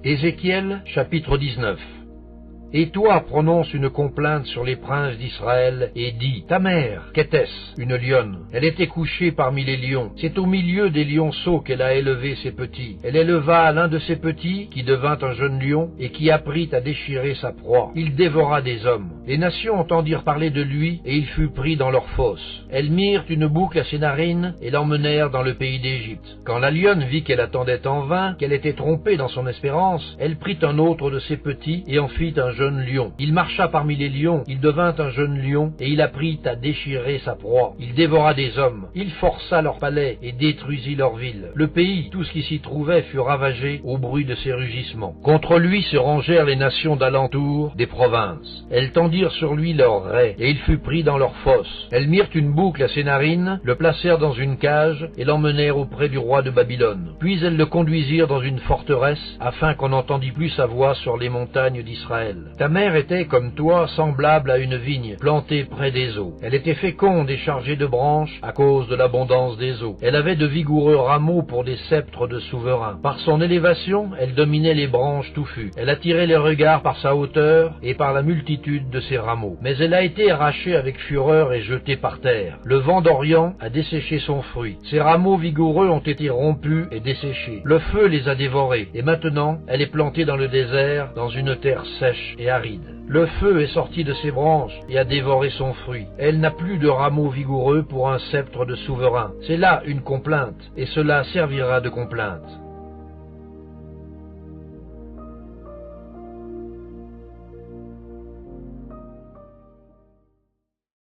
Ézéchiel, chapitre 19. Et toi, prononce une complainte sur les princes d'Israël, et dis, ta mère, qu'était-ce? Une lionne. Elle était couchée parmi les lions. C'est au milieu des lionceaux qu'elle a élevé ses petits. Elle éleva l'un de ses petits, qui devint un jeune lion, et qui apprit à déchirer sa proie. Il dévora des hommes. Les nations entendirent parler de lui, et il fut pris dans leurs fosses. Elles mirent une boucle à ses narines, et l'emmenèrent dans le pays d'Égypte. Quand la lionne vit qu'elle attendait en vain, qu'elle était trompée dans son espérance, elle prit un autre de ses petits, et en fit un jeune lion. Il marcha parmi les lions, il devint un jeune lion, et il apprit à déchirer sa proie. Il dévora des hommes, il força leurs palais, et détruisit leurs villes. Le pays, tout ce qui s'y trouvait, fut ravagé au bruit de ses rugissements. Contre lui se rangèrent les nations d'alentour, des provinces. Elles tendirent sur lui leurs raies, et il fut pris dans leurs fosses. Elles mirent une boucle à ses narines, le placèrent dans une cage, et l'emmenèrent auprès du roi de Babylone. Puis elles le conduisirent dans une forteresse, afin qu'on n'entendît plus sa voix sur les montagnes d'Israël. Ta mère était, comme toi, semblable à une vigne, plantée près des eaux. Elle était féconde et chargée de branches, à cause de l'abondance des eaux. Elle avait de vigoureux rameaux pour des sceptres de souverains. Par son élévation, elle dominait les branches touffues. Elle attirait les regards par sa hauteur et par la multitude de ses rameaux. Mais elle a été arrachée avec fureur et jetée par terre. Le vent d'Orient a desséché son fruit. Ses rameaux vigoureux ont été rompus et desséchés. Le feu les a dévorés. Et maintenant, elle est plantée dans le désert, dans une terre sèche et aride. Le feu est sorti de ses branches et a dévoré son fruit. Elle n'a plus de rameaux vigoureux pour un sceptre de souverain. C'est là une complainte, et cela servira de complainte.